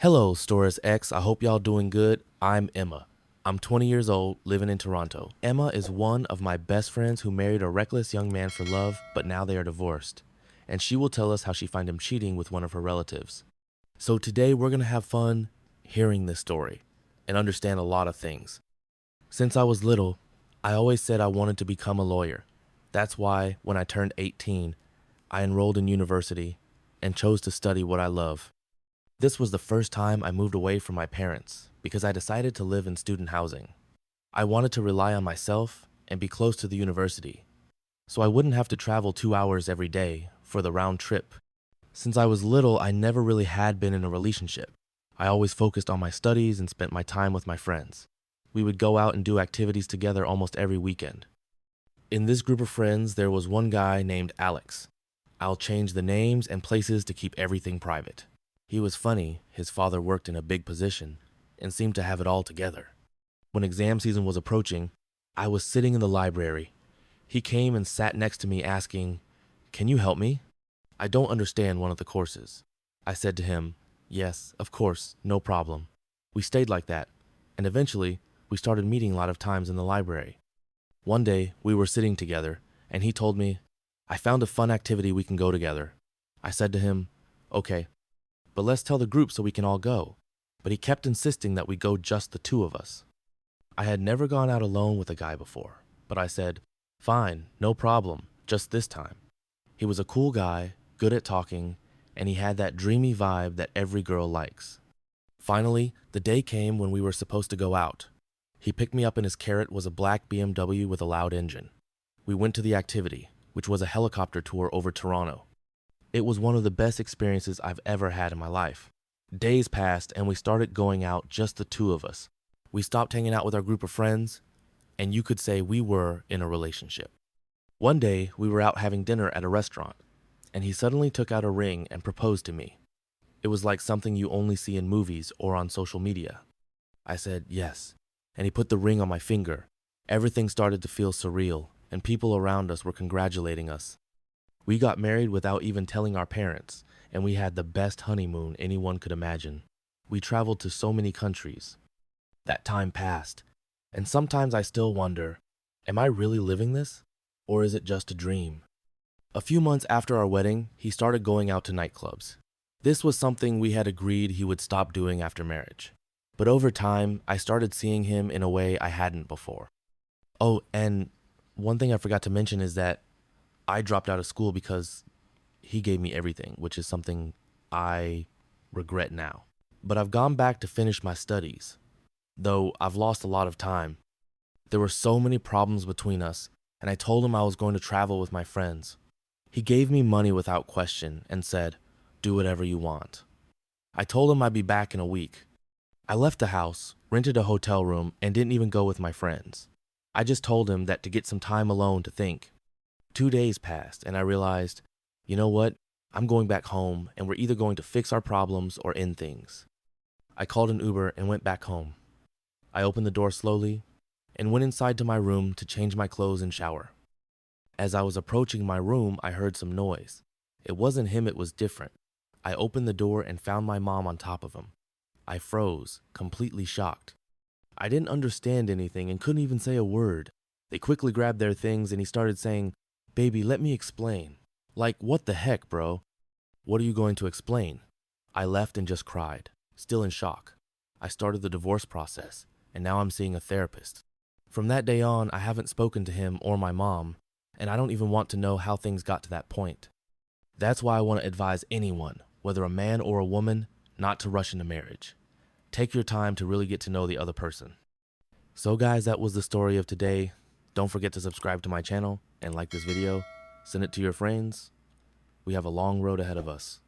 Hello, Stores X. I hope y'all doing good. I'm Emma. I'm 20 years old, living in Toronto. Emma is one of my best friends who married a reckless young man for love, but now they are divorced. And she will tell us how she found him cheating with one of her relatives. So today we're gonna have fun hearing this story and understand a lot of things. Since I was little, I always said I wanted to become a lawyer. That's why when I turned 18, I enrolled in university and chose to study what I love. This was the first time I moved away from my parents because I decided to live in student housing. I wanted to rely on myself and be close to the university, so I wouldn't have to travel 2 hours every day for the round trip. Since I was little, I never really had been in a relationship. I always focused on my studies and spent my time with my friends. We would go out and do activities together almost every weekend. In this group of friends, there was one guy named Alex. I'll change the names and places to keep everything private. He was funny, his father worked in a big position, and seemed to have it all together. When exam season was approaching, I was sitting in the library. He came and sat next to me asking, "Can you help me? I don't understand one of the courses." I said to him, "Yes, of course, no problem." We stayed like that, and eventually, we started meeting a lot of times in the library. One day, we were sitting together, and he told me, "I found a fun activity we can go together." I said to him, "Okay, but let's tell the group so we can all go." But he kept insisting that we go just the two of us. I had never gone out alone with a guy before, but I said, "Fine, no problem, just this time." He was a cool guy, good at talking, and he had that dreamy vibe that every girl likes. Finally, the day came when we were supposed to go out. He picked me up and his carrot was a black BMW with a loud engine. We went to the activity, which was a helicopter tour over Toronto. It was one of the best experiences I've ever had in my life. Days passed and we started going out just the two of us. We stopped hanging out with our group of friends, and you could say we were in a relationship. One day, we were out having dinner at a restaurant, and he suddenly took out a ring and proposed to me. It was like something you only see in movies or on social media. I said yes, and he put the ring on my finger. Everything started to feel surreal, and people around us were congratulating us. We got married without even telling our parents, and we had the best honeymoon anyone could imagine. We traveled to so many countries. That time passed, and sometimes I still wonder, am I really living this? Or is it just a dream? A few months after our wedding, he started going out to nightclubs. This was something we had agreed he would stop doing after marriage. But over time, I started seeing him in a way I hadn't before. Oh, and one thing I forgot to mention is that I dropped out of school because he gave me everything, which is something I regret now. But I've gone back to finish my studies, though I've lost a lot of time. There were so many problems between us, and I told him I was going to travel with my friends. He gave me money without question and said, "Do whatever you want." I told him I'd be back in a week. I left the house, rented a hotel room, and didn't even go with my friends. I just told him that to get some time alone to think. 2 days passed, and I realized, you know what? I'm going back home, and we're either going to fix our problems or end things. I called an Uber and went back home. I opened the door slowly and went inside to my room to change my clothes and shower. As I was approaching my room, I heard some noise. It wasn't him, it was different. I opened the door and found my mom on top of him. I froze, completely shocked. I didn't understand anything and couldn't even say a word. They quickly grabbed their things and he started saying, "Baby, let me explain." Like, what the heck, bro? What are you going to explain? I left and just cried, still in shock. I started the divorce process, and now I'm seeing a therapist. From that day on, I haven't spoken to him or my mom, and I don't even want to know how things got to that point. That's why I want to advise anyone, whether a man or a woman, not to rush into marriage. Take your time to really get to know the other person. So guys, that was the story of today. Don't forget to subscribe to my channel and like this video. Send it to your friends. We have a long road ahead of us.